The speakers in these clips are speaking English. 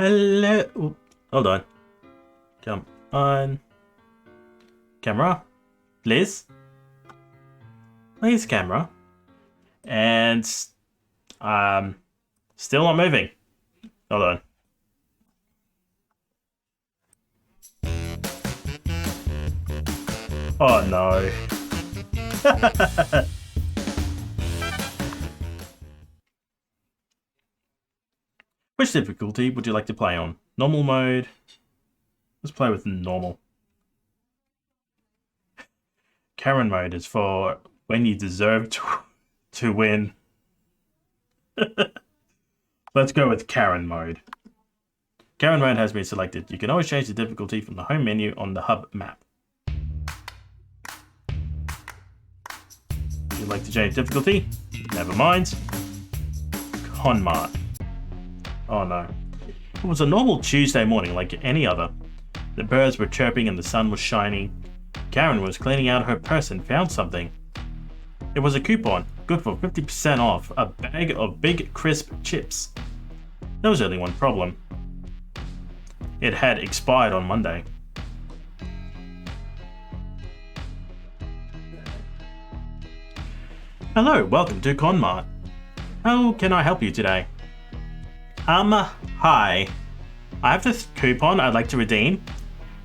Hello. Ooh, hold on. Come on. Camera. Please. Please, camera. And still not moving. Hold on. Oh no. Which difficulty would you like to play on? Normal mode? Let's play with normal. Karen mode is for when you deserve to win. Let's go with Karen mode. Karen mode has been selected. You can always change the difficulty from the home menu on the hub map. Would you like to change difficulty? Never mind. Conmart. Oh no. It was a normal Tuesday morning like any other. The birds were chirping and the sun was shining. Karen was cleaning out her purse and found something. It was a coupon, good for 50% off a bag of big crisp chips. There was only one problem. It had expired on Monday. Hello, welcome to Conmart. How can I help you today? Hi. I have this coupon I'd like to redeem.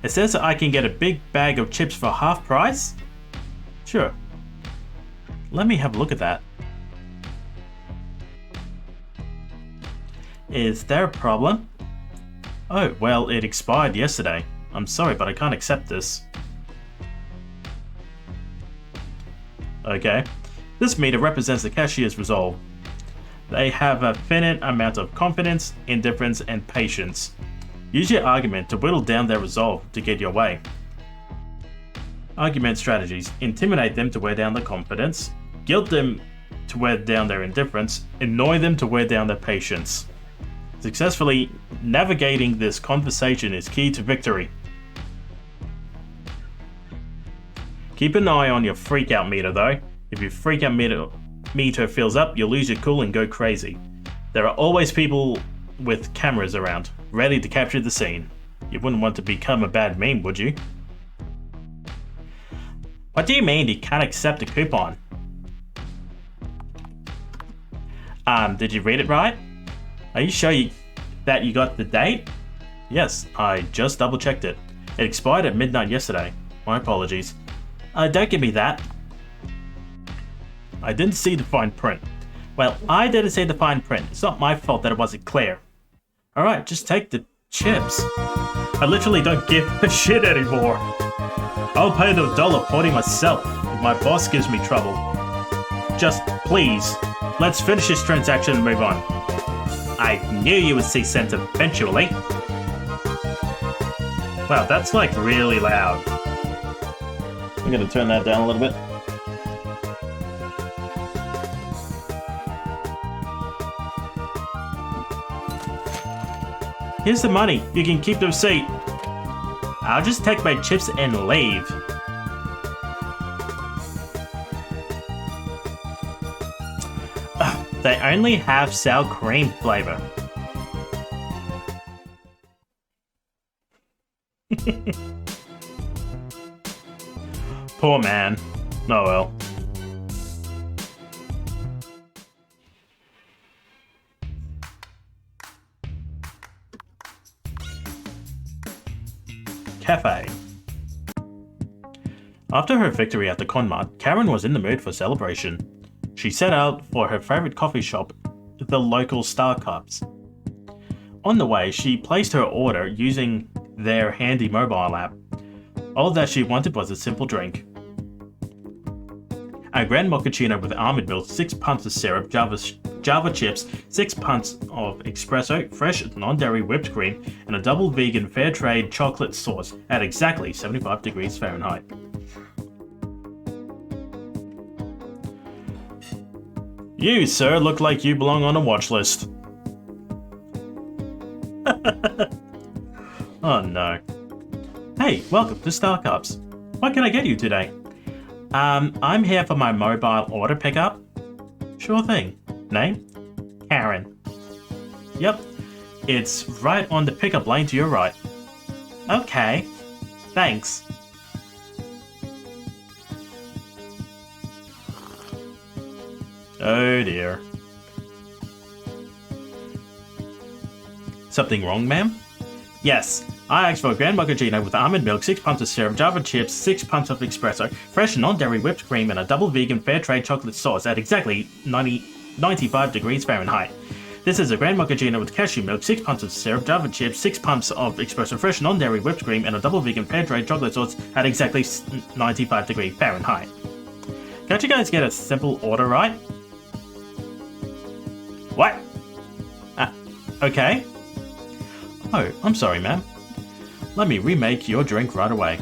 It says I can get a big bag of chips for half price? Sure. Let me have a look at that. Is there a problem? Oh, well, it expired yesterday. I'm sorry, but I can't accept this. Okay. This meter represents the cashier's resolve. They have a finite amount of confidence, indifference, and patience. Use your argument to whittle down their resolve to get your way. Argument strategies. Intimidate them to wear down their confidence, guilt them to wear down their indifference, annoy them to wear down their patience. Successfully navigating this conversation is key to victory. Keep an eye on your freakout meter though. If your freakout meter fills up, you'll lose your cool and go crazy. There are always people with cameras around, ready to capture the scene. You wouldn't want to become a bad meme, would you? What do you mean you can't accept a coupon? Did you read it right? Are you sure that you got the date? Yes, I just double checked it. It expired at midnight yesterday. My apologies. Don't give me that. I didn't see the fine print. Well, I didn't see the fine print. It's not my fault that it wasn't clear. Alright, just take the chips. I literally don't give a shit anymore. I'll pay the $1.40 myself if my boss gives me trouble. Just please, let's finish this transaction and move on. I knew you would see sense eventually. Wow, that's like really loud. I'm gonna turn that down a little bit. Here's the money. You can keep the receipt. I'll just take my chips and leave. Ugh, they only have sour cream flavor. Poor man. Oh well. Cafe. After her victory at the Conmart, Karen was in the mood for celebration. She set out for her favorite coffee shop, the local Star Cups. On the way, she placed her order using their handy mobile app. All that she wanted was a simple drink. A grand mochaccino with almond milk, 6 pints of syrup, Java chips, 6 pints of espresso, fresh non-dairy whipped cream, and a double vegan fair trade chocolate sauce at exactly 75 degrees Fahrenheit. You, sir, look like you belong on a watch list. Oh no. Hey, welcome to Star Cups. What can I get you today? I'm here for my mobile order pickup. Sure thing. Name? Karen. Yep. It's right on the pickup lane to your right. Okay. Thanks. Oh dear. Something wrong, ma'am? Yes. I asked for a Grand Mochaccino with almond milk, 6 pumps of syrup, Java chips, 6 pumps of espresso, fresh non-dairy whipped cream, and a double vegan fair trade chocolate sauce at exactly 95 degrees Fahrenheit. This is a Grand Mochaccino with cashew milk, 6 pumps of syrup, Java chips, 6 pumps of espresso, fresh non-dairy whipped cream, and a double vegan fair trade chocolate sauce at exactly 95 degrees Fahrenheit. Can't you guys get a simple order right? What? Okay. Oh, I'm sorry, ma'am. Let me remake your drink right away.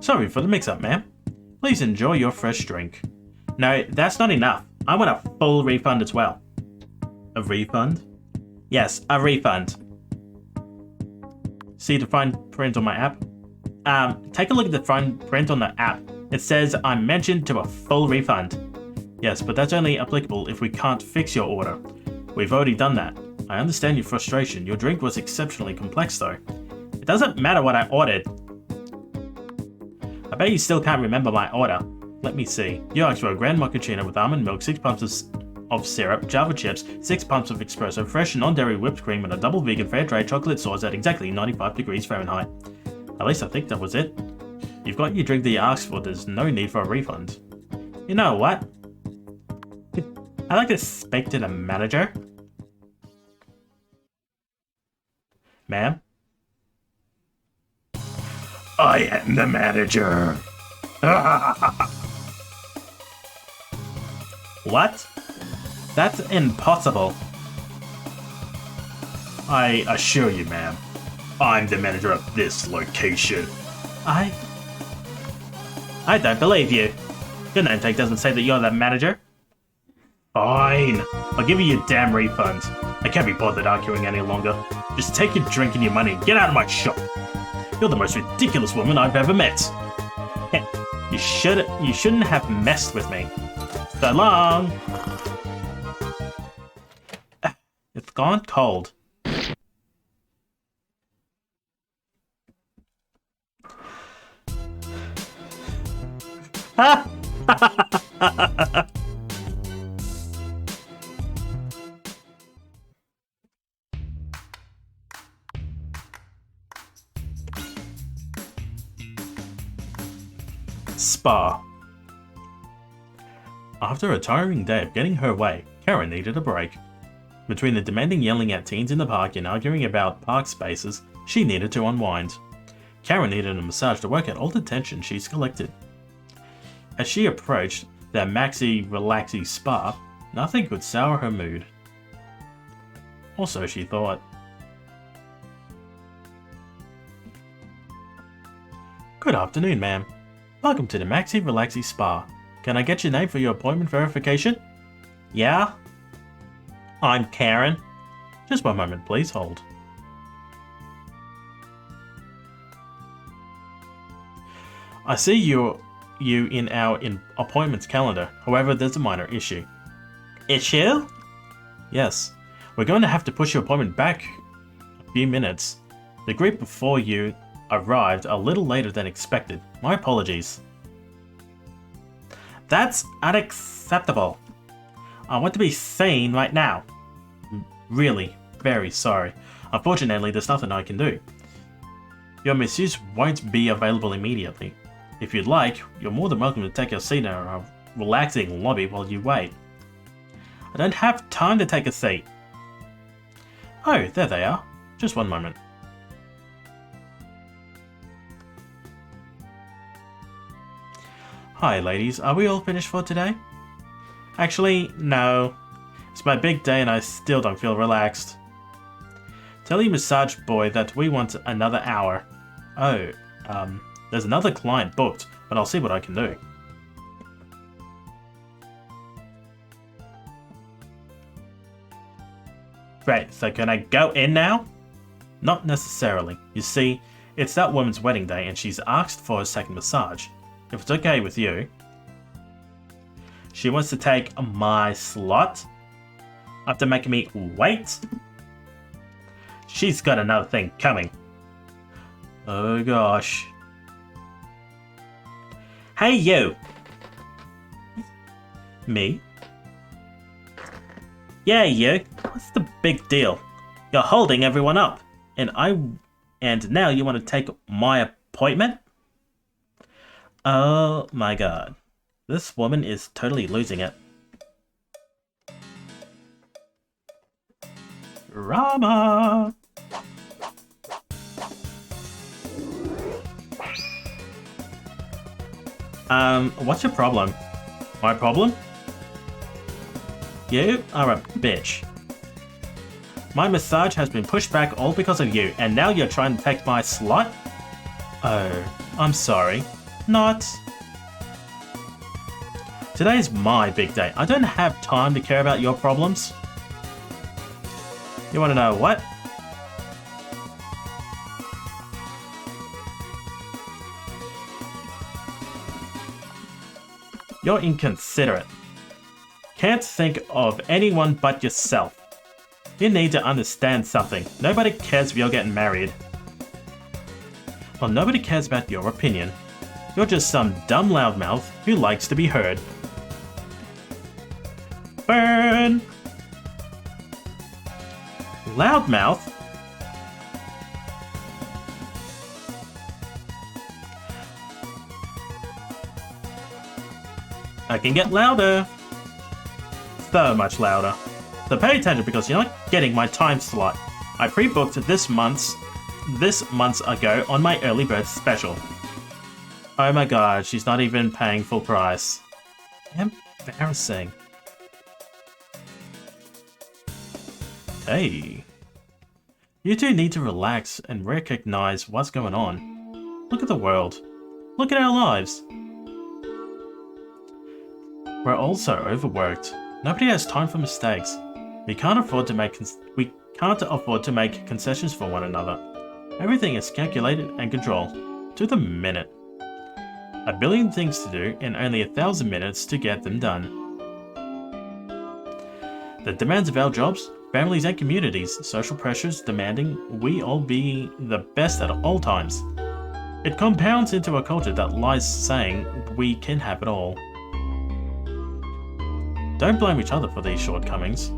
Sorry for the mix-up, ma'am. Please enjoy your fresh drink. No, that's not enough. I want a full refund as well. A refund? Yes, a refund. See the fine print on my app? Take a look at the fine print on the app. It says I'm mentioned to a full refund. Yes, but that's only applicable if we can't fix your order. We've already done that. I understand your frustration. Your drink was exceptionally complex though. It doesn't matter what I ordered. I bet you still can't remember my order. Let me see. You asked for a Grand Mochaccino with almond milk, 6 pumps of syrup, Java chips, 6 pumps of espresso, fresh non-dairy whipped cream, and a double vegan fair trade chocolate sauce at exactly 95 degrees Fahrenheit. At least I think that was it. You've got your drink that you asked for, there's no need for a refund. You know what? I'd like to speak to the manager. Ma'am? I am the manager. What? That's impossible. I assure you, ma'am, I'm the manager of this location. I don't believe you. Your name tag doesn't say that you're the manager. Fine. I'll give you your damn refund. I can't be bothered arguing any longer. Just take your drink and your money and get out of my shop. You're the most ridiculous woman I've ever met. You shouldn't have messed with me. So long. It's gone cold. Spa. After a tiring day of getting her way, Karen needed a break. Between the demanding yelling at teens in the park and arguing about park spaces, she needed to unwind. Karen needed a massage to work out all the tension she's collected. As she approached the Maxi Relaxy Spa, nothing could sour her mood. Or so she thought. Good afternoon, ma'am. Welcome to the Maxi Relaxy Spa. Can I get your name for your appointment verification? Yeah? I'm Karen. Just one moment, please hold. I see you in our appointments calendar. However, there's a minor issue. Issue? Yes. We're going to have to push your appointment back a few minutes. The group before you arrived a little later than expected. My apologies. That's unacceptable. I want to be seen right now. Really, very sorry. Unfortunately, there's nothing I can do. Your masseuse won't be available immediately. If you'd like, you're more than welcome to take a seat in our relaxing lobby while you wait. I don't have time to take a seat. Oh, there they are. Just one moment. Hi ladies, are we all finished for today? Actually, no. It's my big day and I still don't feel relaxed. Tell your massage boy that we want another hour. Oh, there's another client booked, but I'll see what I can do. Great, so can I go in now? Not necessarily. You see, it's that woman's wedding day and she's asked for a second massage. if it's okay with you. She wants to take my slot after making me wait. She's got another thing coming. Oh gosh. Hey you! Me? Yeah, you. What's the big deal? You're holding everyone up. And now you want to take my appointment? Oh my god. This woman is totally losing it. Rama! What's your problem? My problem? You are a bitch. My massage has been pushed back all because of you, and now you're trying to take my slot? Oh, I'm sorry. Not. Today's my big day. I don't have time to care about your problems. You want to know what? You're inconsiderate. Can't think of anyone but yourself. You need to understand something. Nobody cares if you're getting married. Well, nobody cares about your opinion. You're just some dumb loudmouth who likes to be heard. Burn! Loudmouth? I can get louder. So much louder. So pay attention because you're not getting my time slot. I pre-booked this month's ago on my early bird special. Oh my god, she's not even paying full price. Embarrassing. Hey. You two need to relax and recognize what's going on. Look at the world. Look at our lives. We're all so overworked. Nobody has time for mistakes. We can't afford to make concessions for one another. Everything is calculated and controlled to the minute. 1 billion things to do and only 1,000 minutes to get them done. The demands of our jobs, families and communities, social pressures demanding we all be the best at all times. It compounds into a culture that lies saying we can have it all. Don't blame each other for these shortcomings.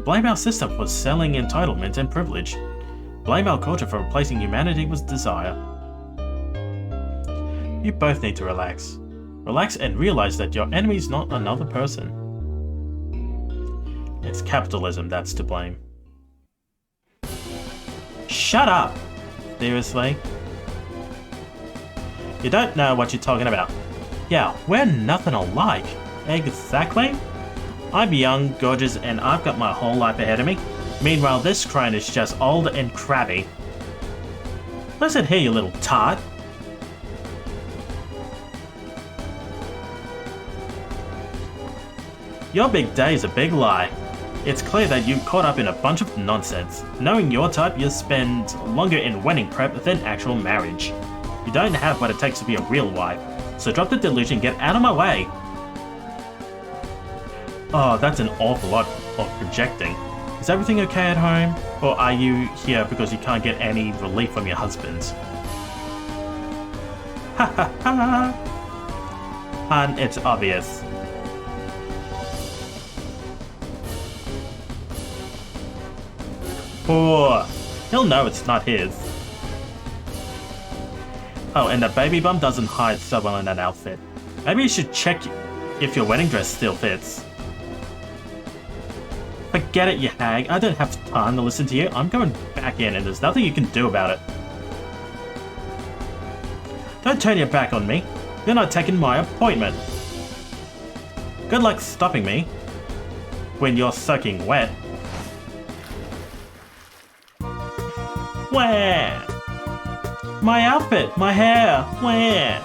Blame our system for selling entitlement and privilege. Blame our culture for replacing humanity with desire. You both need to relax. Relax and realize that your enemy is not another person. It's capitalism that's to blame. Shut up! Seriously? You don't know what you're talking about. Yeah, we're nothing alike. Exactly? I'm young, gorgeous, and I've got my whole life ahead of me. Meanwhile, this crone is just old and crabby. Listen here, you little tart. Your big day is a big lie. It's clear that you've caught up in a bunch of nonsense. Knowing your type, you'll spend longer in wedding prep than actual marriage. You don't have what it takes to be a real wife, so drop the delusion and get out of my way. Oh, that's an awful lot of projecting. Is everything okay at home? Or are you here because you can't get any relief from your husband? Ha ha ha! And it's obvious. Poor. He'll know it's not his. Oh, and the baby bump doesn't hide so well in that outfit. Maybe you should check if your wedding dress still fits. Forget it, you hag. I don't have time to listen to you. I'm going back in and there's nothing you can do about it. Don't turn your back on me. You're not taking my appointment. Good luck stopping me when you're soaking wet. Where? My outfit, my hair, where?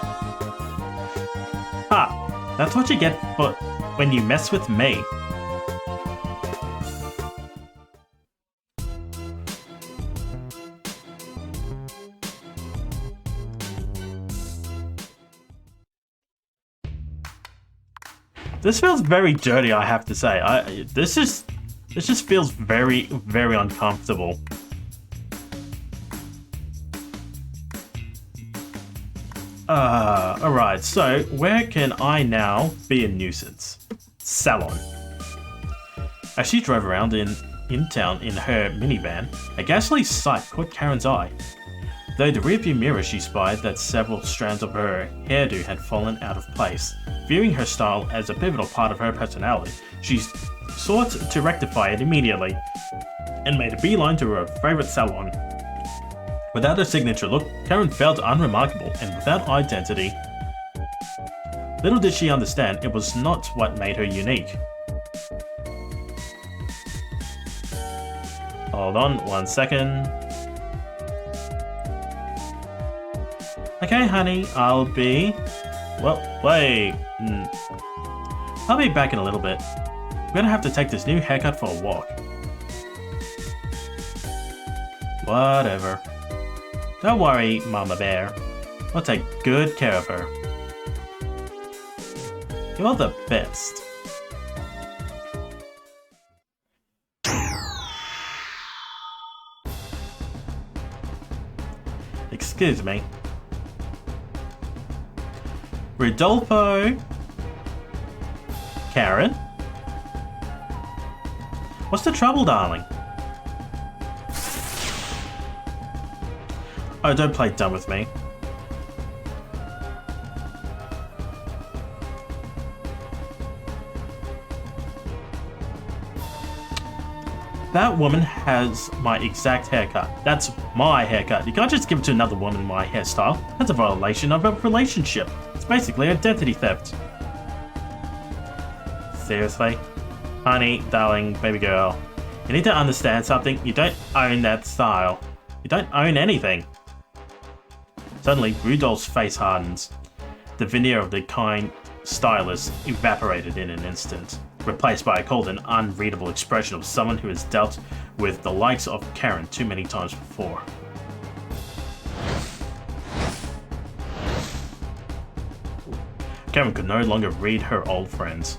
Ah, that's what you get for when you mess with me. This feels very dirty, I have to say. This just feels very, very uncomfortable. Alright, so where can I now be a nuisance? Salon. As she drove around in town in her minivan, a ghastly sight caught Karen's eye. Though the rearview mirror she spied that several strands of her hairdo had fallen out of place. Viewing her style as a pivotal part of her personality, she sought to rectify it immediately, and made a beeline to her favourite salon. Without her signature look, Karen felt unremarkable and without identity. Little did she understand, it was not what made her unique. Hold on 1 second. Okay, honey, I'll be... Well, wait. I'll be back in a little bit. I'm gonna have to take this new haircut for a walk. Whatever. Don't worry, Mama Bear. I'll take good care of her. You're the best. Excuse me. Rodolfo? Karen? What's the trouble, darling? Oh, don't play dumb with me. That woman has my exact haircut. That's my haircut. You can't just give it to another woman my hairstyle. That's a violation of a relationship. It's basically identity theft. Seriously? Honey, darling, baby girl. You need to understand something. You don't own that style. You don't own anything. Suddenly, Rudolph's face hardens. The veneer of the kind stylist evaporated in an instant, replaced by a cold and unreadable expression of someone who has dealt with the likes of Karen too many times before. Karen could no longer read her old friends.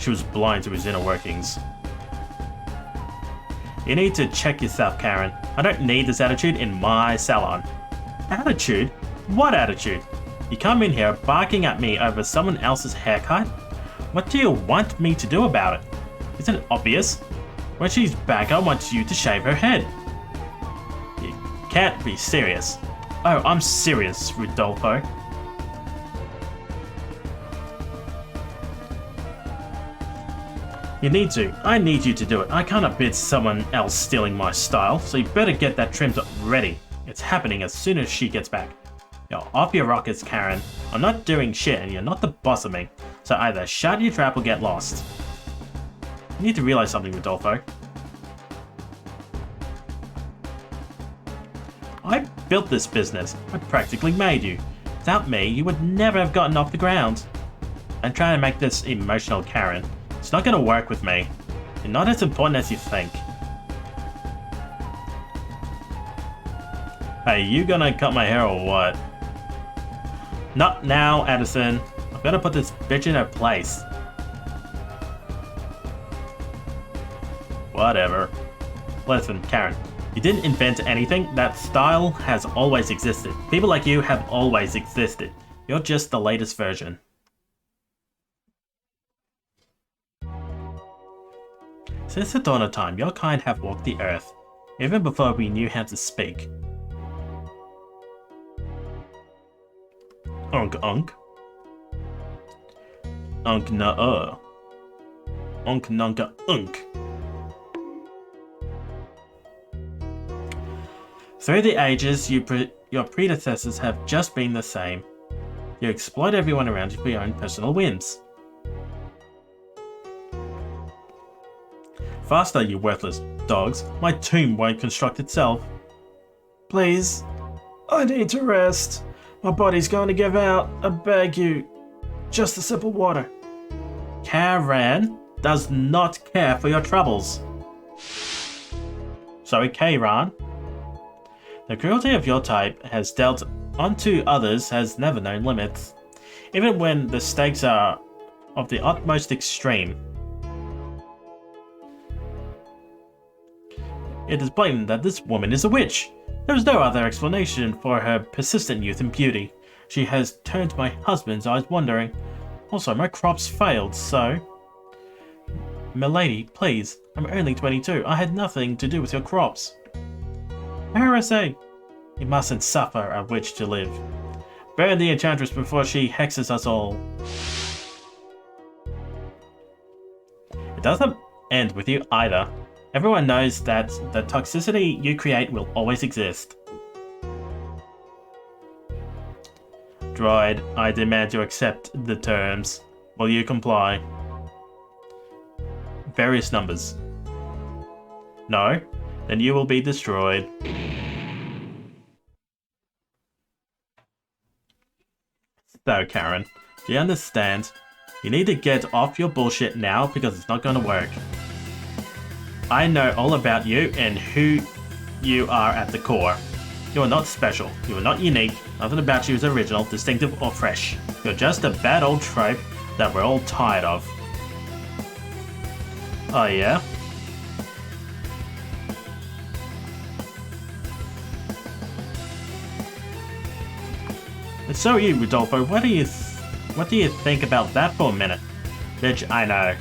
She was blind to his inner workings. You need to check yourself, Karen. I don't need this attitude in my salon. Attitude? What attitude? You come in here barking at me over someone else's haircut? What do you want me to do about it? Isn't it obvious? When she's back, I want you to shave her head. You can't be serious. Oh, I'm serious, Rodolfo. You need to. I need you to do it. I can't abide someone else stealing my style, so you better get that trimmed up ready. It's happening as soon as she gets back. You're off your rockets, Karen. I'm not doing shit and you're not the boss of me. So either shut your trap or get lost. You need to realize something, Rodolfo. I built this business. I practically made you. Without me, you would never have gotten off the ground. I'm trying to make this emotional, Karen. It's not gonna work with me. You're not as important as you think. Hey, you gonna cut my hair or what? Not now, Addison. I've gotta put this bitch in her place. Whatever. Listen, Karen, you didn't invent anything. That style has always existed. People like you have always existed. You're just the latest version. Since the dawn of time, your kind have walked the earth, even before we knew how to speak. Unk unk. Unk na Unk nunka unk. Through the ages, your predecessors have just been the same. You exploit everyone around you for your own personal whims. Faster, you worthless dogs. My tomb won't construct itself. Please. I need to rest. My body's going to give out. I beg you. Just a sip of water. Karen does not care for your troubles. Sorry, Karen. The cruelty of your type has dealt unto others has never known limits. Even when the stakes are of the utmost extreme. It is blatant that this woman is a witch. There is no other explanation for her persistent youth and beauty. She has turned my husband's eyes wandering. Also, my crops failed, so... Milady, please, I'm only 22. I had nothing to do with your crops. RSA, you mustn't suffer a witch to live. Burn the enchantress before she hexes us all. It doesn't end with you either. Everyone knows that the toxicity you create will always exist. Droid, I demand you accept the terms. Will you comply? Various numbers. No? Then you will be destroyed. So, Karen, do you understand? You need to get off your bullshit now because it's not gonna work. I know all about you and who you are at the core. You are not special. You are not unique. Nothing about you is original, distinctive, or fresh. You're just a bad old trope that we're all tired of. Oh yeah? And so you, Rodolfo, what do you think about that for a minute? Bitch, I know.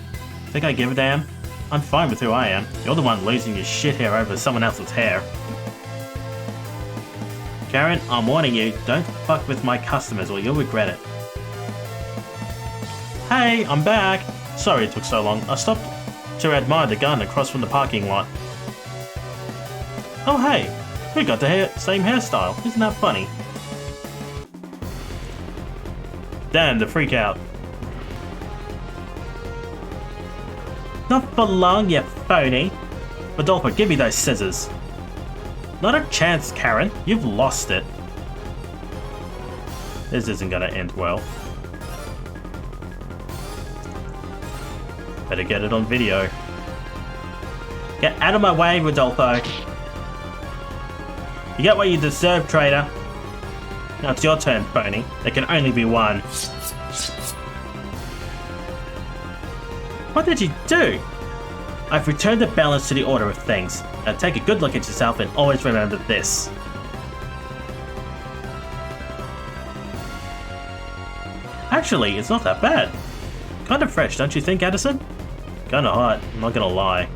Think I give a damn? I'm fine with who I am. You're the one losing your shit hair over someone else's hair. Karen, I'm warning you, don't fuck with my customers or you'll regret it. Hey, I'm back! Sorry it took so long. I stopped to admire the gun across from the parking lot. Oh hey, we got the same hairstyle. Isn't that funny? Damn, the freak out. Not for long, you phony. Rodolfo, give me those scissors. Not a chance, Karen. You've lost it. This isn't gonna end well. Better get it on video. Get out of my way, Rodolfo. You get what you deserve, traitor. Now it's your turn, phony. There can only be one. What did you do? I've returned the balance to the order of things. Now take a good look at yourself and always remember this. Actually, it's not that bad. Kinda fresh, don't you think, Addison? Kinda hot, I'm not gonna lie.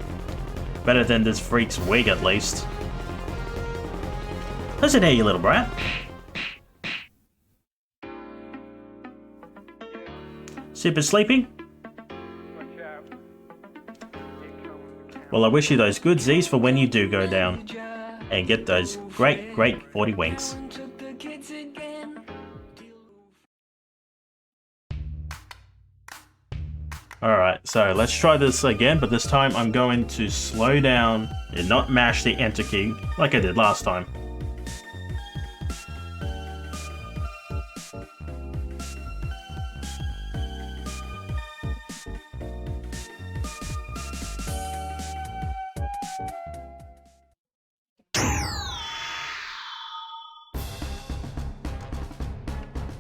Better than this freak's wig, at least. Listen here, you little brat. Super sleepy? Well, I wish you those good Z's for when you do go down. And get those great 40 winks. Alright, so let's try this again, but this time I'm going to slow down and not mash the enter key like I did last time.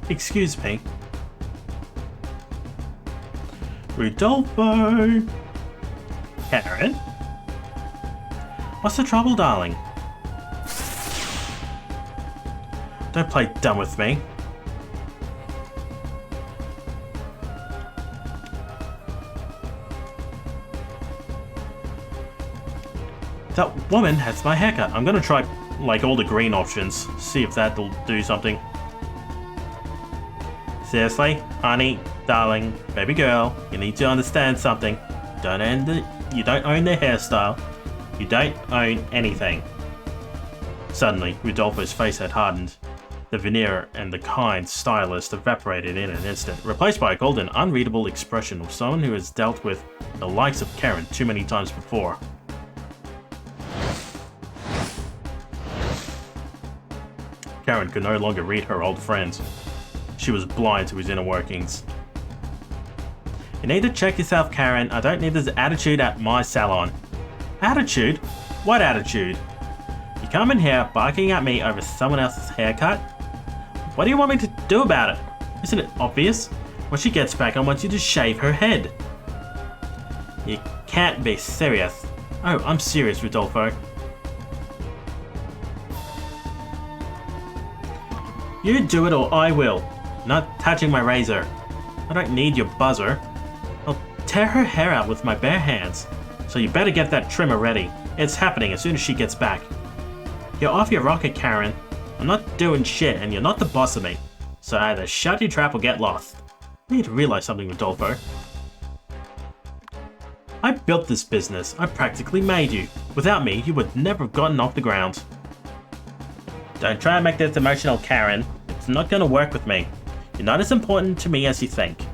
Excuse me. Rodolfo! Karen? What's the trouble, darling? Don't play dumb with me. That woman has my haircut. I'm gonna try, like, all the green options. See if that'll do something. Seriously, honey, darling, baby girl, you need to understand something. You don't own the hairstyle. You don't own anything. Suddenly, Rodolfo's face had hardened. The veneer and the kind stylist evaporated in an instant, replaced by a cold and unreadable expression of someone who has dealt with the likes of Karen too many times before. Karen could no longer read her old friend. She was blind to his inner workings. You need to check yourself, Karen. I don't need this attitude at my salon. Attitude? What attitude? You come in here barking at me over someone else's haircut? What do you want me to do about it? Isn't it obvious? When she gets back, I want you to shave her head. You can't be serious. Oh, I'm serious, Rodolfo. You do it or I will. Not touching my razor. I don't need your buzzer. I'll tear her hair out with my bare hands. So you better get that trimmer ready. It's happening as soon as she gets back. You're off your rocker, Karen. I'm not doing shit and you're not the boss of me. So either shut your trap or get lost. You need to realize something, Rodolfo. I built this business. I practically made you. Without me, you would never have gotten off the ground. Don't try and make this emotional, Karen. It's not gonna work with me. You're not as important to me as you think.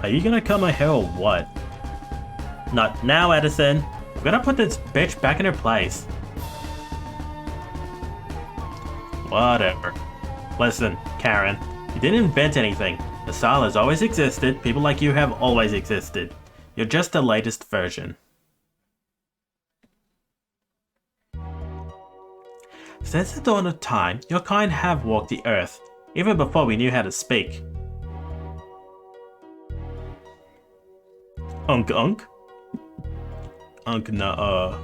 Are you gonna cut my hair or what? Not now, Edison. I'm gonna put this bitch back in her place. Whatever. Listen, Karen, you didn't invent anything. The style has always existed. People like you have always existed. You're just the latest version. Since the dawn of time, your kind have walked the earth, even before we knew how to speak. Unk unk? Unk na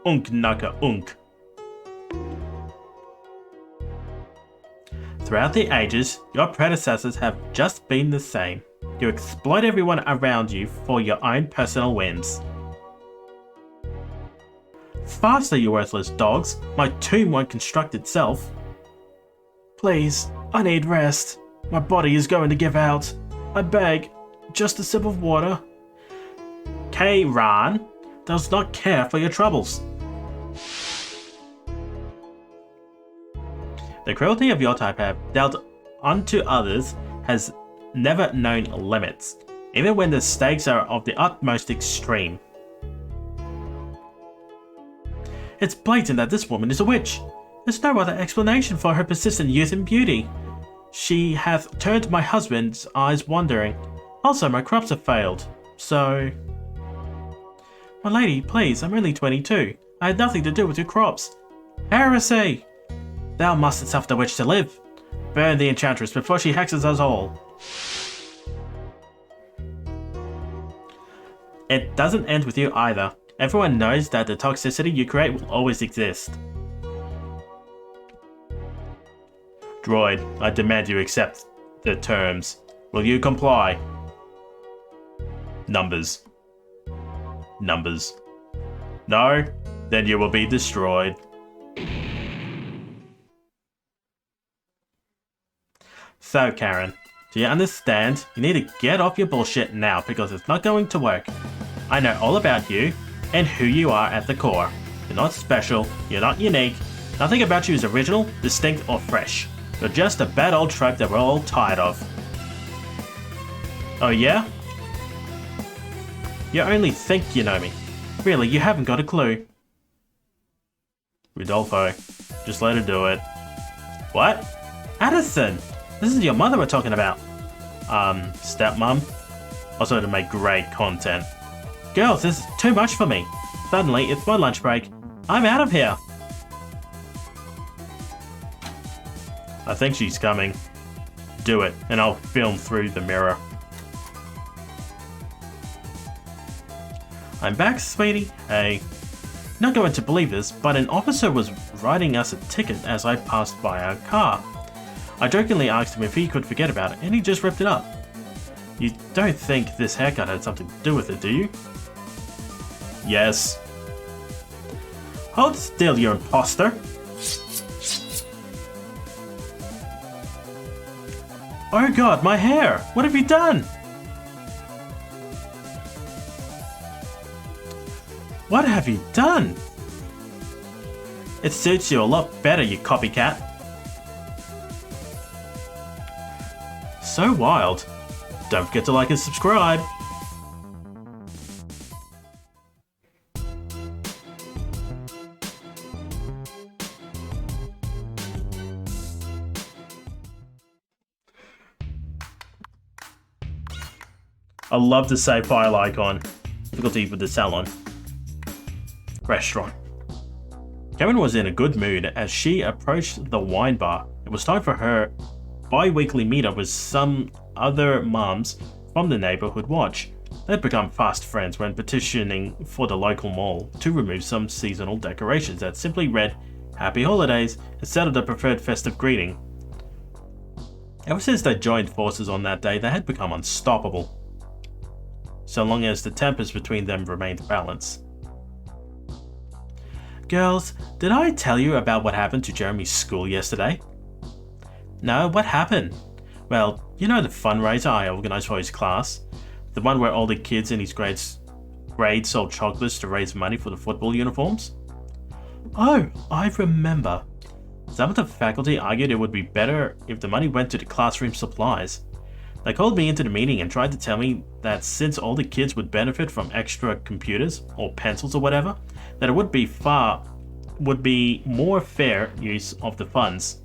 unk naka unk. Throughout the ages, your predecessors have just been the same. You exploit everyone around you for your own personal whims. Faster, you worthless dogs! My tomb won't construct itself. Please, I need rest. My body is going to give out. I beg, just a sip of water. K-Ran does not care for your troubles. The cruelty of your type have dealt unto others has never known limits, even when the stakes are of the utmost extreme. It's blatant that this woman is a witch. There's no other explanation for her persistent youth and beauty. She hath turned my husband's eyes wandering. Also, my crops have failed, so... My lady, please, I'm only 22. I had nothing to do with your crops. Heresy! Thou mustn't suffer the witch to live. Burn the enchantress before she hexes us all. It doesn't end with you either. Everyone knows that the toxicity you create will always exist. Droid, I demand you accept the terms. Will you comply? Numbers. Numbers. No? Then you will be destroyed. So, Karen, do you understand? You need to get off your bullshit now because it's not going to work. I know all about you and who you are at the core. You're not special, you're not unique, nothing about you is original, distinct, or fresh. You're just a bad old trope that we're all tired of. Oh yeah? You only think you know me. Really, you haven't got a clue. Rodolfo, just let her do it. What? Addison! This is your mother we're talking about. Stepmom. Also to make great content. Girls, this is too much for me. Suddenly, it's my lunch break. I'm out of here. I think she's coming. Do it, and I'll film through the mirror. I'm back, sweetie. Hey. Not going to believe this, but an officer was writing us a ticket as I passed by our car. I jokingly asked him if he could forget about it, and he just ripped it up. You don't think this haircut had something to do with it, do you? Yes. Hold still, you imposter. Oh god, my hair! What have you done? What have you done? It suits you a lot better, you copycat. So wild. Don't forget to like and subscribe. I love the save file icon. Difficulty with the salon. Restaurant. Karen was in a good mood as she approached the wine bar. It was time for her bi-weekly meetup with some other moms from the neighborhood watch. They'd become fast friends when petitioning for the local mall to remove some seasonal decorations that simply read Happy Holidays instead of the preferred festive greeting. Ever since they joined forces on that day, they had become unstoppable, so long as the tempers between them remained balanced. Girls, did I tell you about what happened to Jeremy's school yesterday? No, what happened? Well, you know the fundraiser I organised for his class? The one where all the kids in his grade sold chocolates to raise money for the football uniforms? Oh, I remember. Some of the faculty argued it would be better if the money went to the classroom supplies. They called me into the meeting and tried to tell me that since all the kids would benefit from extra computers or pencils or whatever, that it would be more fair use of the funds.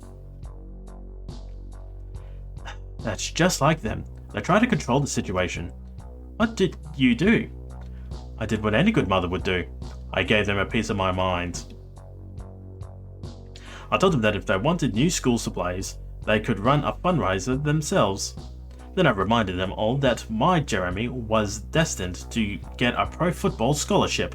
That's just like them. They try to control the situation. What did you do? I did what any good mother would do. I gave them a piece of my mind. I told them that if they wanted new school supplies, they could run a fundraiser themselves. Then I reminded them all that my Jeremy was destined to get a pro football scholarship.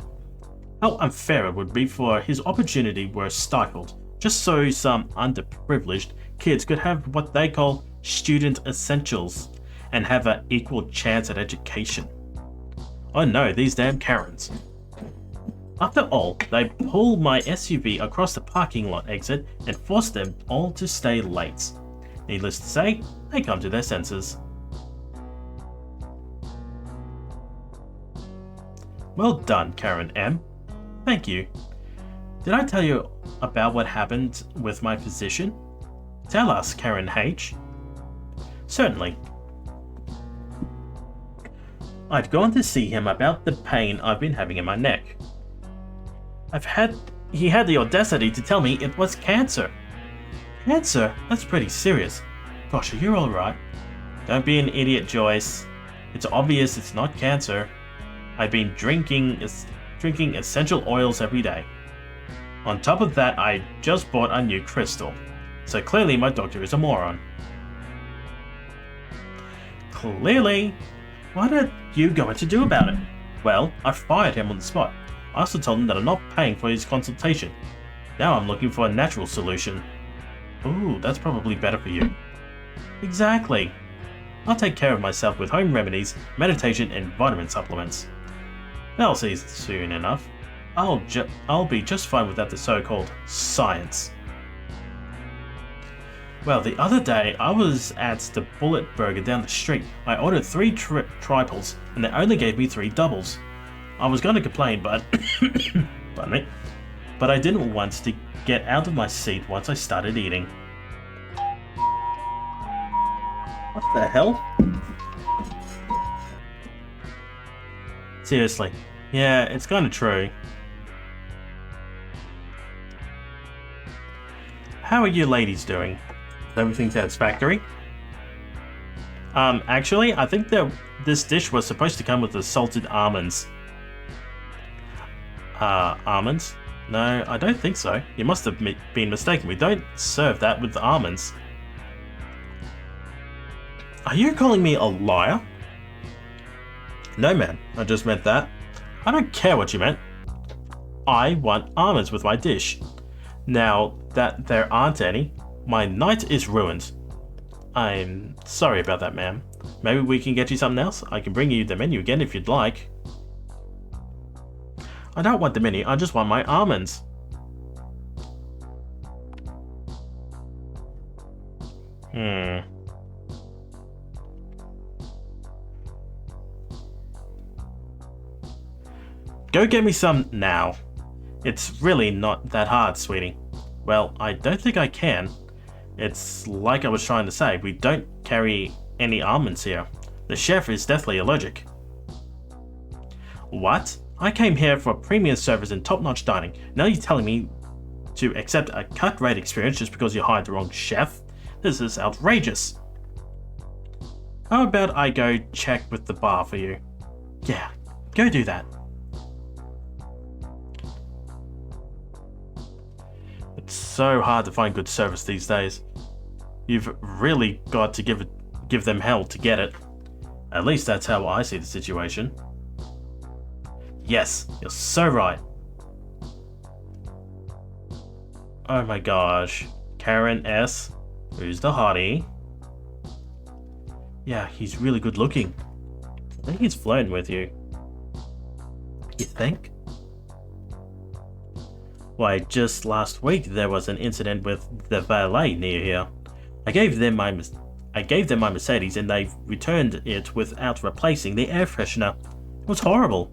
How unfair it would be for his opportunity were stifled, just so some underprivileged kids could have what they call student essentials and have an equal chance at education. Oh no, these damn Karens. After all, they pulled my SUV across the parking lot exit and forced them all to stay late. Needless to say, they come to their senses. Well done, Karen M. Thank you. Did I tell you about what happened with my physician? Tell us, Karen H. Certainly. I'd gone to see him about the pain I've been having in my neck. He had the audacity to tell me it was cancer. Cancer? That's pretty serious. Gosh, are you alright? Don't be an idiot, Joyce. It's obvious it's not cancer. I've been drinking essential oils every day. On top of that, I just bought a new crystal. So clearly my doctor is a moron. Clearly? What are you going to do about it? Well, I fired him on the spot. I also told him that I'm not paying for his consultation. Now I'm looking for a natural solution. Ooh, that's probably better for you. Exactly. I'll take care of myself with home remedies, meditation, and vitamin supplements. They'll see soon enough. I'll be just fine without the so-called science. Well, the other day I was at the Bullet Burger down the street. I ordered 3 triples and they only gave me 3 doubles. I was going to complain, but pardon me, but I didn't want to get out of my seat once I started eating. What the hell? Seriously. Yeah, it's kind of true. How are you ladies doing? Is everything satisfactory? Actually, I think that this dish was supposed to come with the salted almonds. Almonds? No, I don't think so. You must have been mistaken. We don't serve that with the almonds. Are you calling me a liar? No, man. I just meant that. I don't care what you meant. I want almonds with my dish. Now that there aren't any, my night is ruined. I'm sorry about that, ma'am. Maybe we can get you something else? I can bring you the menu again if you'd like. I don't want the menu, I just want my almonds. Go get me some now. It's really not that hard, sweetie. Well, I don't think I can. It's like I was trying to say, we don't carry any almonds here. The chef is deathly allergic. What? I came here for premium service and top-notch dining. Now you're telling me to accept a cut-rate experience just because you hired the wrong chef? This is outrageous. How about I go check with the bar for you? Yeah, go do that. so hard to find good service these days. You've really got to give them hell to get it. At least that's how I see the situation. Yes, you're so right. Oh my gosh. Karen S. Who's the hottie? Yeah, he's really good looking. I think he's flirting with you. You think? Why, just last week there was an incident with the valet near here. I gave them my Mercedes and they returned it without replacing the air freshener. It was horrible.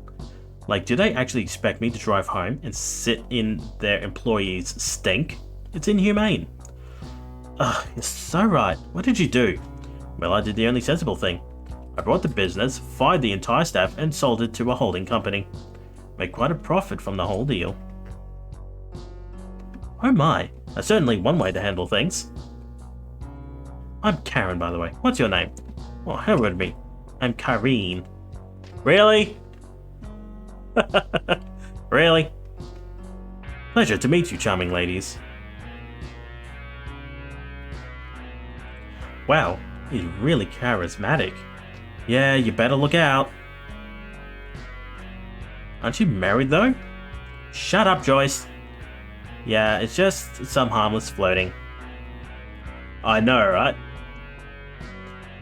Like, do they actually expect me to drive home and sit in their employees' stink? It's inhumane. Ugh, you're so right. What did you do? Well, I did the only sensible thing. I bought the business, fired the entire staff, and sold it to a holding company. Made quite a profit from the whole deal. Oh my, that's certainly one way to handle things. I'm Karen, by the way. What's your name? Well, how would it be? I'm Kareen. Really? Really? Pleasure to meet you, charming ladies. Wow, he's really charismatic. Yeah, you better look out. Aren't you married though? Shut up, Joyce. Yeah, it's just some harmless flirting. I know, right?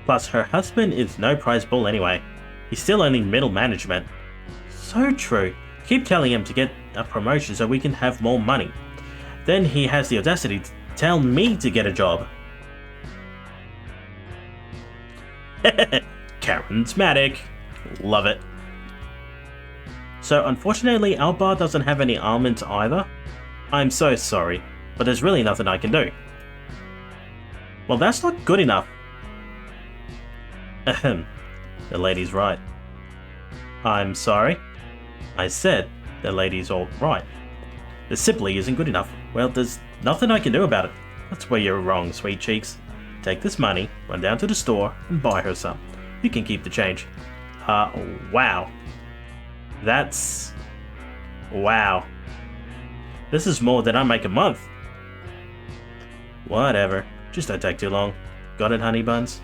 Plus, her husband is no prize bull anyway. He's still only middle management. So true. Keep telling him to get a promotion so we can have more money. Then he has the audacity to tell me to get a job. Charismatic. Love it. So unfortunately, our bar doesn't have any almonds either. I'm so sorry, but there's really nothing I can do. Well, that's not good enough. Ahem. The lady's right. I'm sorry. I said the lady's all right. This simply isn't good enough. Well, there's nothing I can do about it. That's where you're wrong, sweet cheeks. Take this money, run down to the store, and buy her some. You can keep the change. Wow. That's... wow. This is more than I make a month. Whatever. Just don't take too long. Got it, honey buns?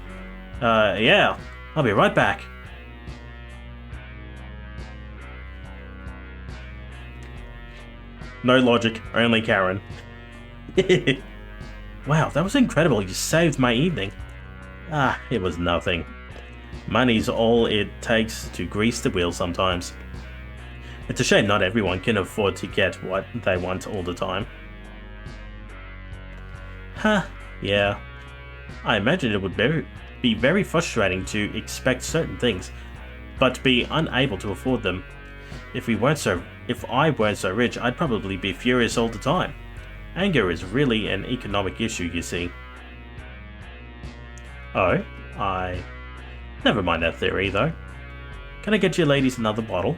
Yeah. I'll be right back. No logic, only Karen. Wow, that was incredible. You saved my evening. Ah, it was nothing. Money's all it takes to grease the wheel sometimes. It's a shame not everyone can afford to get what they want all the time. Huh, yeah. I imagine it would be very frustrating to expect certain things, but be unable to afford them. If I weren't so rich, I'd probably be furious all the time. Anger is really an economic issue, you see. Oh, never mind that theory, though. Can I get you ladies another bottle?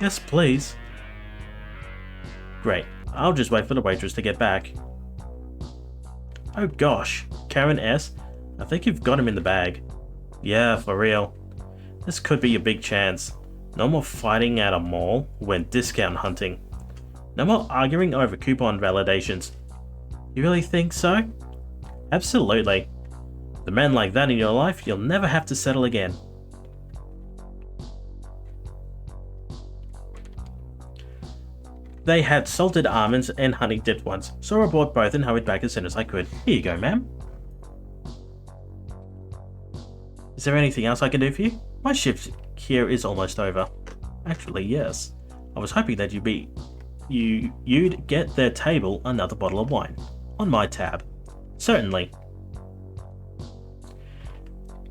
Yes, please. Great. I'll just wait for the waitress to get back. Oh gosh, Karen S. I think you've got him in the bag. Yeah, for real. This could be your big chance. No more fighting at a mall when discount hunting. No more arguing over coupon validations. You really think so? Absolutely. The man like that in your life, you'll never have to settle again. They had salted almonds and honey dipped ones, so I bought both and hurried back as soon as I could. Here you go, ma'am. Is there anything else I can do for you? My shift here is almost over. Actually, yes. I was hoping that you'd get their table another bottle of wine. On my tab. Certainly.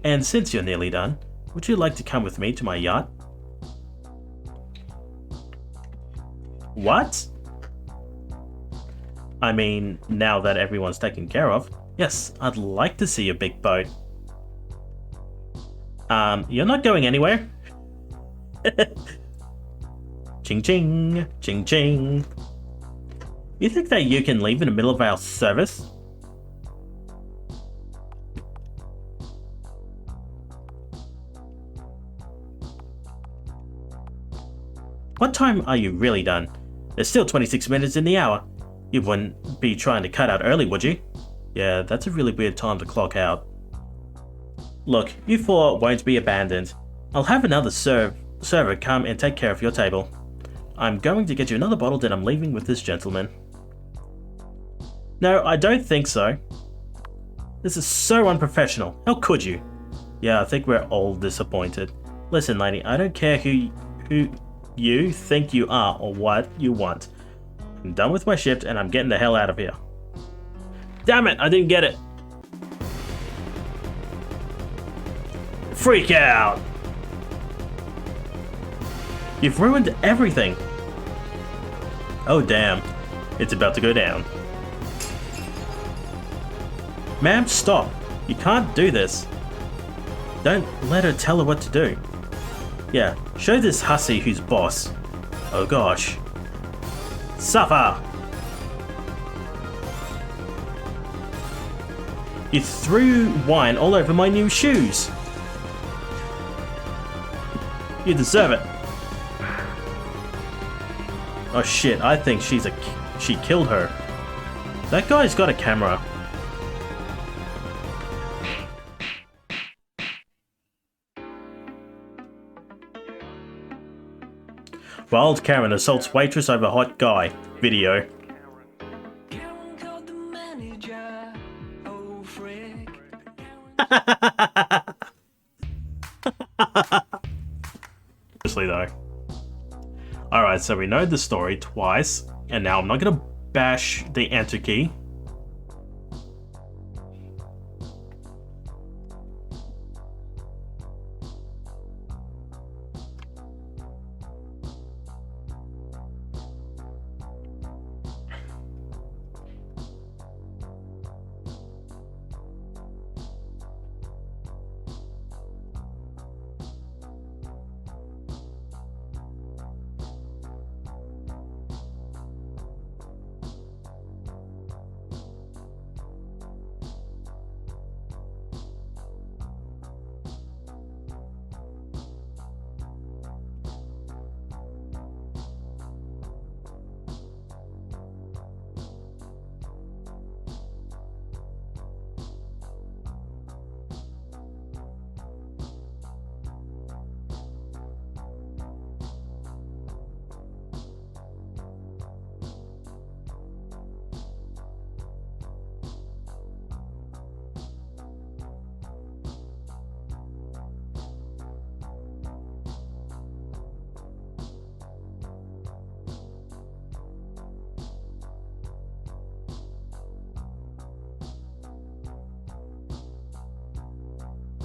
And since you're nearly done, would you like to come with me to my yacht? What? I mean, now that everyone's taken care of, yes, I'd like to see a big boat. You're not going anywhere? Ching ching, ching ching. You think that you can leave in the middle of our service? What time are you really done? There's still 26 minutes in the hour. You wouldn't be trying to cut out early, would you? Yeah, that's a really weird time to clock out. Look, you four won't be abandoned. I'll have another server come and take care of your table. I'm going to get you another bottle, then I'm leaving with this gentleman. No, I don't think so. This is so unprofessional. How could you? Yeah, I think we're all disappointed. Listen, lady, I don't care who you think you are or what you want. I'm done with my shift and I'm getting the hell out of here. Damn it, I didn't get it. Freak out! You've ruined everything. Oh damn, it's about to go down. Ma'am, stop. You can't do this. Don't let her tell her what to do. Yeah, show this hussy who's boss. Oh gosh. Suffer! You threw wine all over my new shoes. You deserve it. Oh shit, I think she killed her. That guy's got a camera. Wild Karen assaults waitress over hot guy. Video. Karen called the manager. Oh frick. Seriously though. Alright, so we know the story twice, and now I'm not gonna bash the enter key.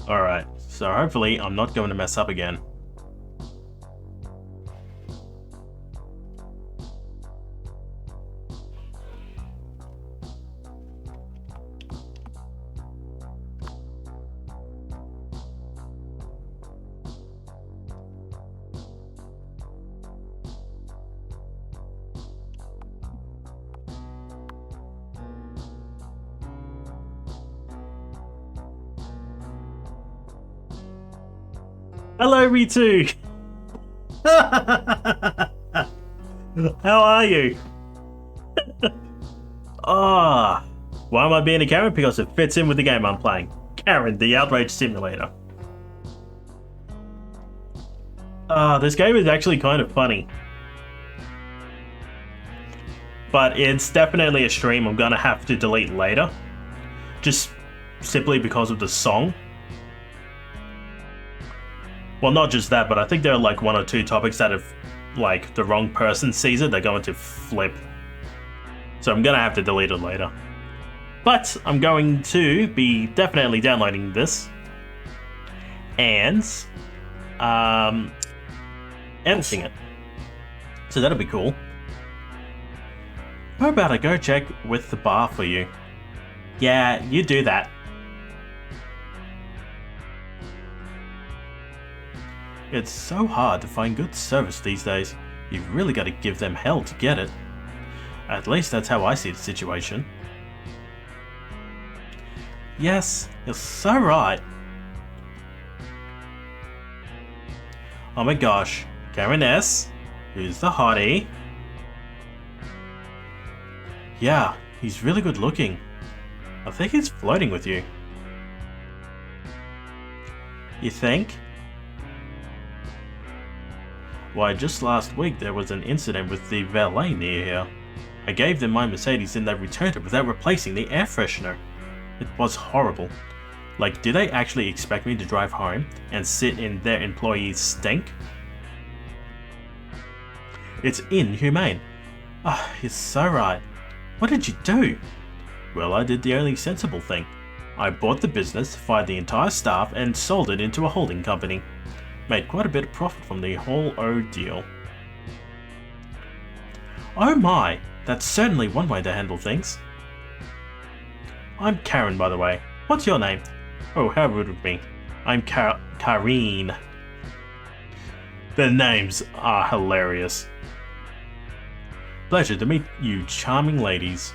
Alright, so hopefully I'm not going to mess up again. Hello, Ritu! How are you? Ah, why am I being a Karen? Because it fits in with the game I'm playing. Karen, the Outrage Simulator. This game is actually kind of funny. But it's definitely a stream I'm gonna have to delete later. Just simply because of the song. Well, not just that, but I think there are like one or two topics that if like the wrong person sees it, they're going to flip. So I'm gonna have to delete it later. But I'm going to be definitely downloading this and editing it. So that'll be cool. How about I go check with the bar for you? Yeah, you do that. It's so hard to find good service these days. You've really got to give them hell to get it. At least that's how I see the situation. Yes, you're so right. Oh my gosh, Karen S, who's the hottie? Yeah, he's really good looking. I think he's flirting with you. You think? Why, just last week there was an incident with the valet near here. I gave them my Mercedes and they returned it without replacing the air freshener. It was horrible. Like, do they actually expect me to drive home and sit in their employees' stink? It's inhumane. Ah, you're so right. What did you do? Well, I did the only sensible thing. I bought the business, fired the entire staff, and sold it into a holding company. Made quite a bit of profit from the whole ordeal. Oh my, that's certainly one way to handle things. I'm Karen, by the way. What's your name? Oh, how rude of me. I'm Kareen. Their names are hilarious. Pleasure to meet you, charming ladies.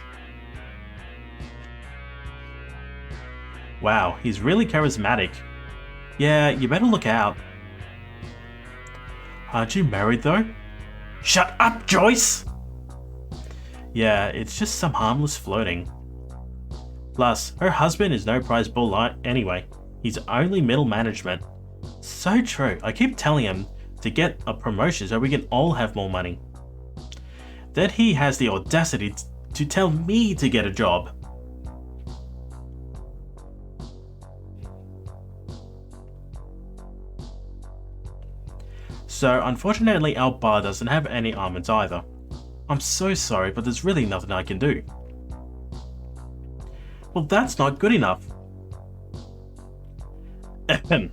Wow, he's really charismatic. Yeah, you better look out. Aren't you married though? Shut up, Joyce! Yeah, it's just some harmless flirting. Plus, her husband is no prize bull anyway. He's only middle management. So true, I keep telling him to get a promotion so we can all have more money. Then he has the audacity to tell me to get a job. So unfortunately our bar doesn't have any almonds either. I'm so sorry, but there's really nothing I can do. Well, that's not good enough. Ahem.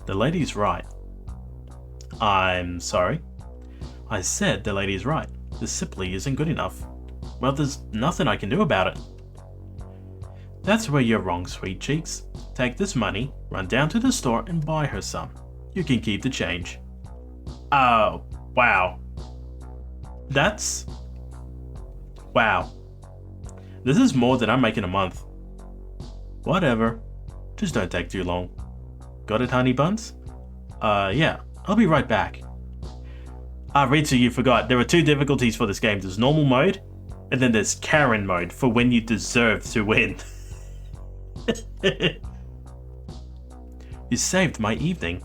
The lady's right. I'm sorry. I said the lady's right. This simply isn't good enough. Well, there's nothing I can do about it. That's where you're wrong, sweet cheeks. Take this money, run down to the store and buy her some. You can keep the change. Oh, wow. That's... wow. This is more than I'm making a month. Whatever. Just don't take too long. Got it, honey buns? Yeah. I'll be right back. Rita, you forgot. There are two difficulties for this game. There's normal mode, and then there's Karen mode for when you deserve to win. You saved my evening.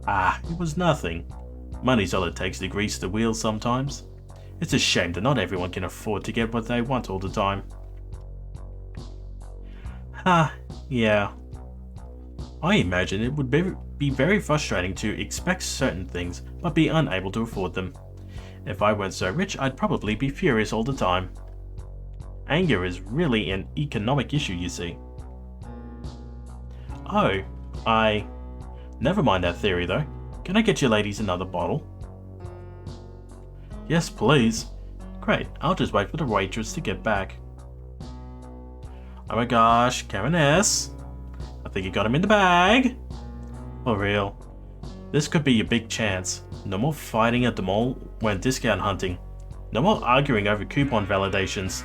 It was nothing. Money's all it takes to grease the wheels sometimes. It's a shame that not everyone can afford to get what they want all the time. Yeah. I imagine it would be very frustrating to expect certain things, but be unable to afford them. If I weren't so rich, I'd probably be furious all the time. Anger is really an economic issue, you see. Oh, never mind that theory though. Can I get you ladies another bottle? Yes, please. Great, I'll just wait for the waitress to get back. Oh my gosh, Karen S. I think you got him in the bag. For real. This could be your big chance. No more fighting at the mall when discount hunting. No more arguing over coupon validations.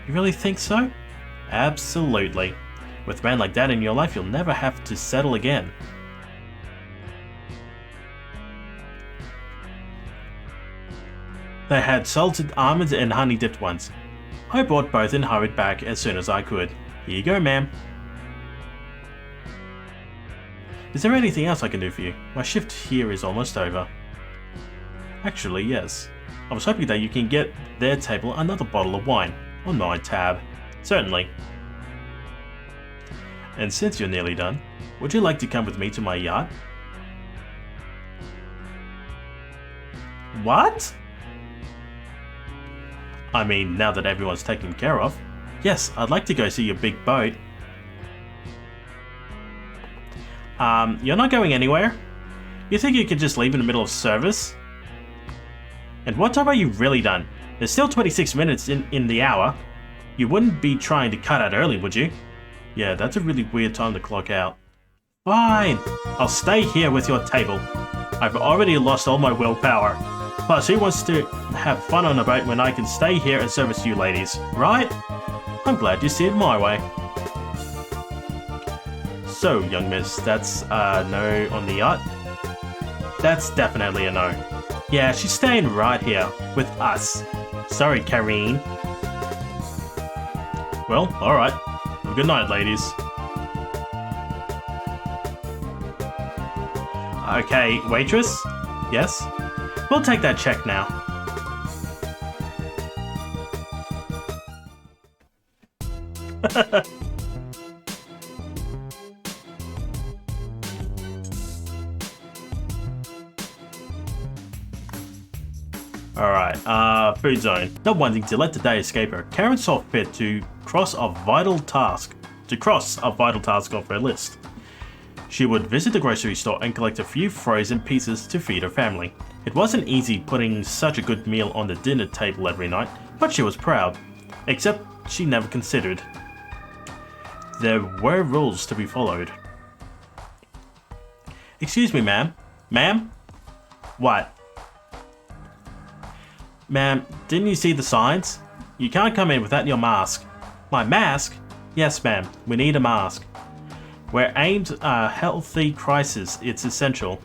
You really think so? Absolutely. With a man like that in your life, you'll never have to settle again. They had salted almonds and honey dipped ones. I bought both and hurried back as soon as I could. Here you go, ma'am. Is there anything else I can do for you? My shift here is almost over. Actually, yes. I was hoping that you can get their table another bottle of wine on my tab. Certainly. And since you're nearly done, would you like to come with me to my yacht? What? I mean, now that everyone's taken care of. Yes, I'd like to go see your big boat. You're not going anywhere? You think you could just leave in the middle of service? And what time are you really done? There's still 26 minutes in the hour. You wouldn't be trying to cut out early, would you? Yeah, that's a really weird time to clock out. Fine, I'll stay here with your table. I've already lost all my willpower. Plus, who wants to have fun on a boat when I can stay here and service you ladies, right? I'm glad you see it my way. So, young miss, that's a no on the yacht? That's definitely a no. Yeah, she's staying right here with us. Sorry, Kareen. Well, alright. Well, good night, ladies. Okay, waitress? Yes? We'll take that check now. Alright, food zone. Not wanting to let the day escape her, Karen saw fit to cross a vital task off her list. She would visit the grocery store and collect a few frozen pizzas to feed her family. It wasn't easy putting such a good meal on the dinner table every night, but she was proud. Except she never considered there were rules to be followed. Excuse me, ma'am. Ma'am? What? Ma'am, didn't you see the signs? You can't come in without your mask. My mask? Yes, ma'am. We need a mask. We're aimed at a healthy crisis. It's essential.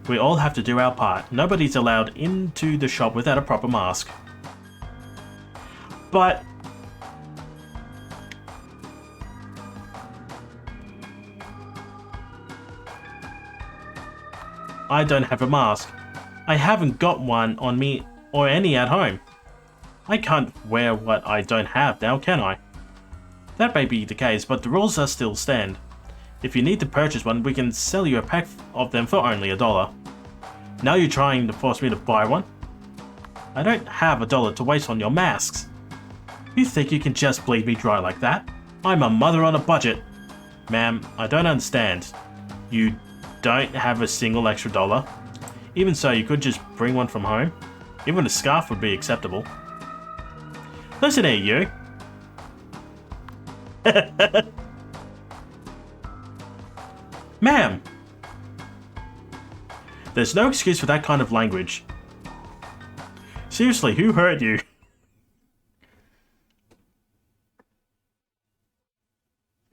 We all have to do our part. Nobody's allowed into the shop without a proper mask. But... I don't have a mask. I haven't got one on me or any at home. I can't wear what I don't have now, can I? That may be the case, but the rules are still stand. If you need to purchase one, we can sell you a pack of them for only $1. Now you're trying to force me to buy one? I don't have $1 to waste on your masks. You think you can just bleed me dry like that? I'm a mother on a budget. Ma'am, I don't understand. You don't have a single extra $1? Even so, you could just bring one from home? Even a scarf would be acceptable. Listen here, you. Ma'am! There's no excuse for that kind of language. Seriously, who hurt you?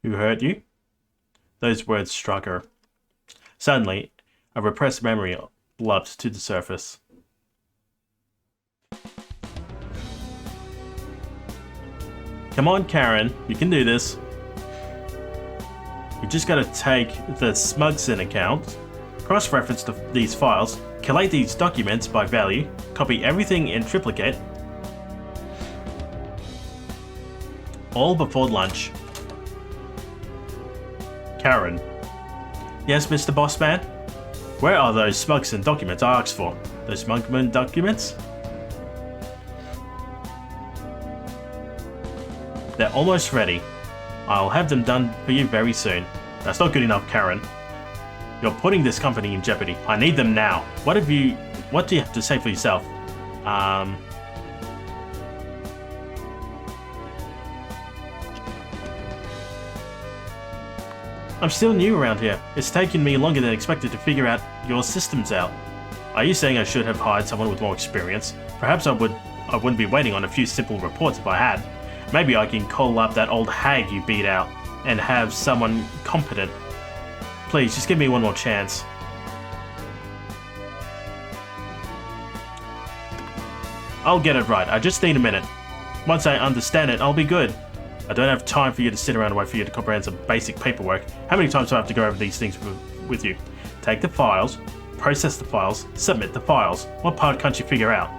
Who hurt you? Those words struck her. Suddenly, a repressed memory leapt to the surface. Come on, Karen, you can do this. You just gotta take the Smugson account, cross-reference these files, collate these documents by value, copy everything in triplicate, all before lunch. Karen. Yes, Mr. Bossman? Where are those Smugson documents I asked for? Those Smugman documents? They're almost ready. I'll have them done for you very soon. That's not good enough, Karen. You're putting this company in jeopardy. I need them now. What do you have to say for yourself? I'm still new around here. It's taken me longer than expected to figure out your systems out. Are you saying I should have hired someone with more experience? Perhaps I wouldn't be waiting on a few simple reports if I had. Maybe I can call up that old hag you beat out and have someone competent. Please, just give me one more chance. I'll get it right. I just need a minute. Once I understand it, I'll be good. I don't have time for you to sit around and wait for you to comprehend some basic paperwork. How many times do I have to go over these things with you? Take the files, process the files, submit the files. What part can't you figure out?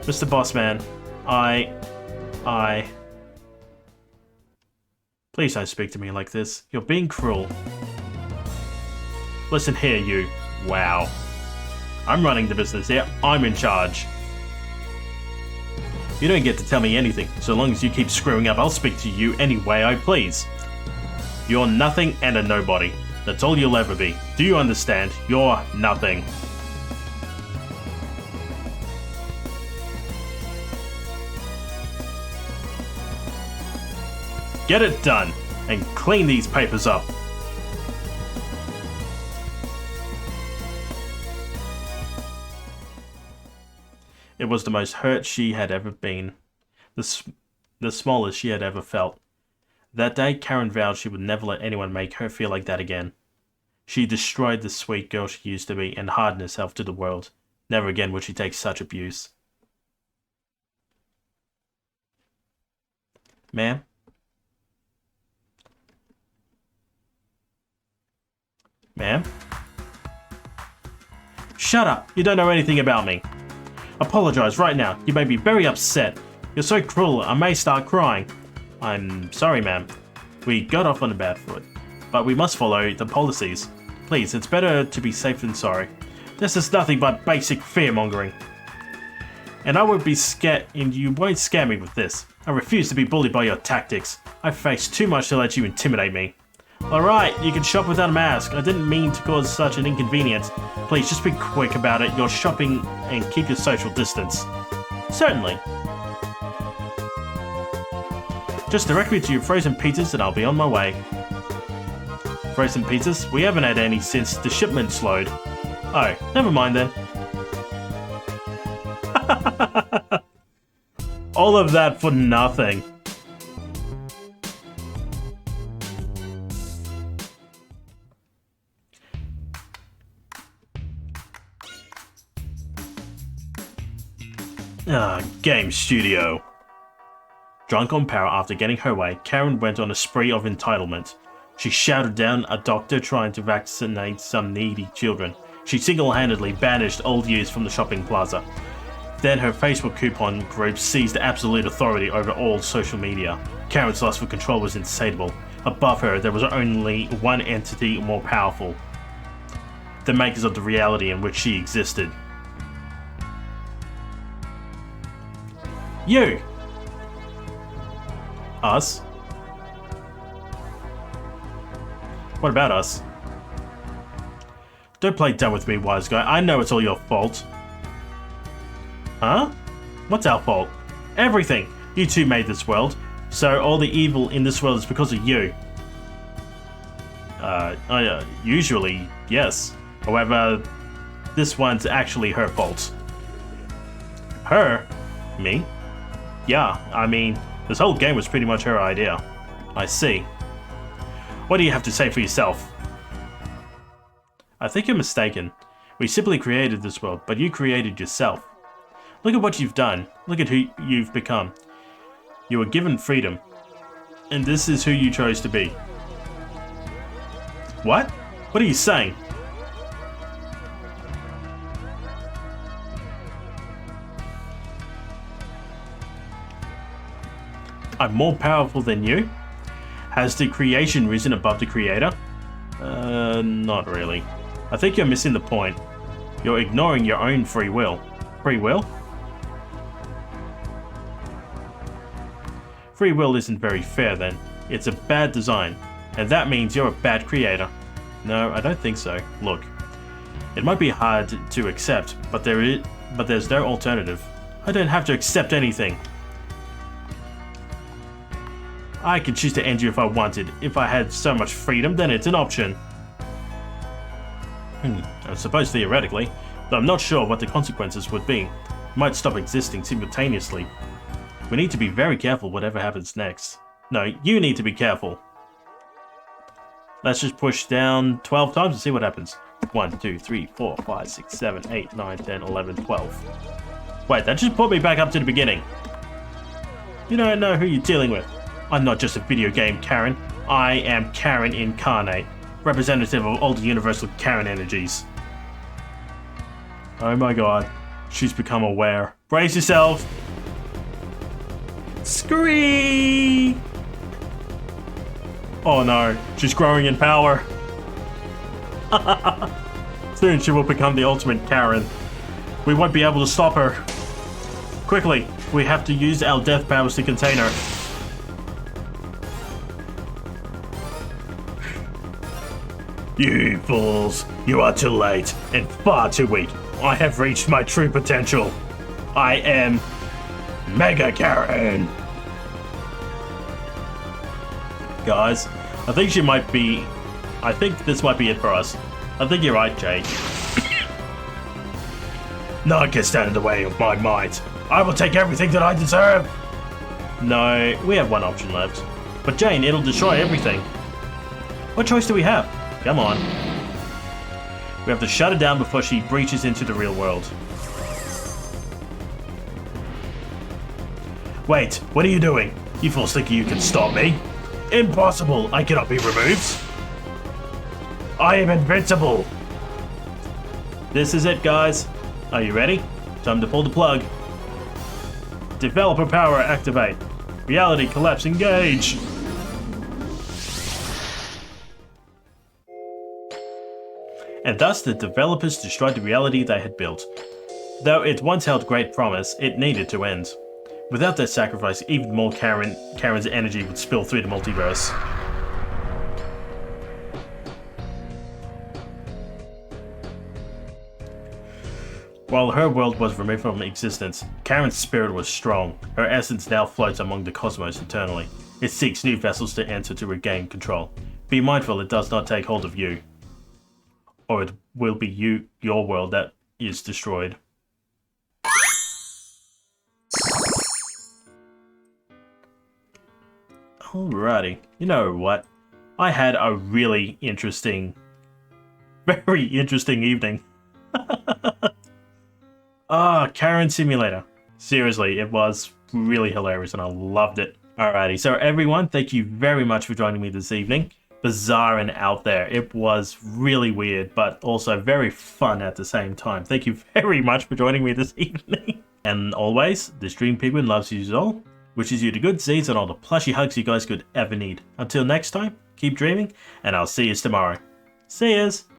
Mr. Bossman, I... Please don't speak to me like this. You're being cruel. Listen here, you. Wow. I'm running the business here. I'm in charge. You don't get to tell me anything. So long as you keep screwing up, I'll speak to you any way I please. You're nothing and a nobody. That's all you'll ever be. Do you understand? You're nothing. Get it done, and clean these papers up. It was the most hurt she had ever been, the smallest she had ever felt. That day, Karen vowed she would never let anyone make her feel like that again. She destroyed the sweet girl she used to be and hardened herself to the world. Never again would she take such abuse. Ma'am? Ma'am? Shut up! You don't know anything about me. Apologize right now. You made me very upset. You're so cruel, I may start crying. I'm sorry, ma'am. We got off on a bad foot, but we must follow the policies. Please, it's better to be safe than sorry. This is nothing but basic fear-mongering. And I won't be scared, and you won't scare me with this. I refuse to be bullied by your tactics. I've faced too much to let you intimidate me. Alright, you can shop without a mask. I didn't mean to cause such an inconvenience. Please, just be quick about it. You're shopping and keep your social distance. Certainly. Just direct me to your frozen pizzas and I'll be on my way. Frozen pizzas? We haven't had any since the shipment slowed. Oh, never mind then. All of that for nothing. Game studio. Drunk on power after getting her way, Karen went on a spree of entitlement. She shouted down a doctor trying to vaccinate some needy children. She single-handedly banished old youths from the shopping plaza. Then her Facebook coupon group seized absolute authority over all social media. Karen's lust for control was insatiable. Above her, there was only one entity more powerful. The makers of the reality in which she existed. You! Us? What about us? Don't play dumb with me, wise guy. I know it's all your fault. Huh? What's our fault? Everything! You two made this world, so all the evil in this world is because of you. Usually, yes. However, this one's actually her fault. Her? Me? Yeah, I mean, this whole game was pretty much her idea. I see. What do you have to say for yourself? I think you're mistaken. We simply created this world, but you created yourself. Look at what you've done. Look at who you've become. You were given freedom, and this is who you chose to be. What? What are you saying? I'm more powerful than you? Has the creation risen above the creator? Not really. I think you're missing the point. You're ignoring your own free will. Free will? Free will isn't very fair then. It's a bad design, and that means you're a bad creator. No, I don't think so. Look, it might be hard to accept, but there's no alternative. I don't have to accept anything. I could choose to end you if I wanted. If I had so much freedom, then it's an option. I suppose theoretically, though I'm not sure what the consequences would be. I might stop existing simultaneously. We need to be very careful whatever happens next. No, you need to be careful. Let's just push down 12 times and see what happens. 1, 2, 3, 4, 5, 6, 7, 8, 9, 10, 11, 12. Wait, that just put me back up to the beginning. You don't know who you're dealing with. I'm not just a video game Karen. I am Karen incarnate, representative of all the universal Karen energies. Oh my god, she's become aware. Brace yourself! Scree! Oh no, she's growing in power. Soon she will become the ultimate Karen. We won't be able to stop her. Quickly, we have to use our death powers to contain her. You fools! You are too late and far too weak. I have reached my true potential. I am Mega Karen. Guys, I think this might be it for us. I think you're right, Jay. None can stand in the way of my might. I will take everything that I deserve. No, we have one option left. But Jane, it'll destroy everything. What choice do we have? Come on. We have to shut her down before she breaches into the real world. Wait, what are you doing? You fools think you can stop me? Impossible! I cannot be removed! I am invincible! This is it, guys. Are you ready? Time to pull the plug. Developer power activate. Reality collapse engage. And thus the developers destroyed the reality they had built. Though it once held great promise, it needed to end. Without their sacrifice, even more Karen's energy would spill through the multiverse. While her world was removed from existence, Karen's spirit was strong. Her essence now floats among the cosmos eternally. It seeks new vessels to enter to regain control. Be mindful it does not take hold of you, or it will be your world that is destroyed. Alrighty, you know what? I had a really interesting, very interesting evening. Karen Simulator. Seriously, it was really hilarious and I loved it. Alrighty, so everyone, thank you very much for joining me this evening. Bizarre and out there. It was really weird, but also very fun at the same time. Thank you very much for joining me this evening. And always, the Stream Penguin loves you all, wishes you the good seeds and all the plushy hugs you guys could ever need. Until next time, keep dreaming, and I'll see you tomorrow. See yous!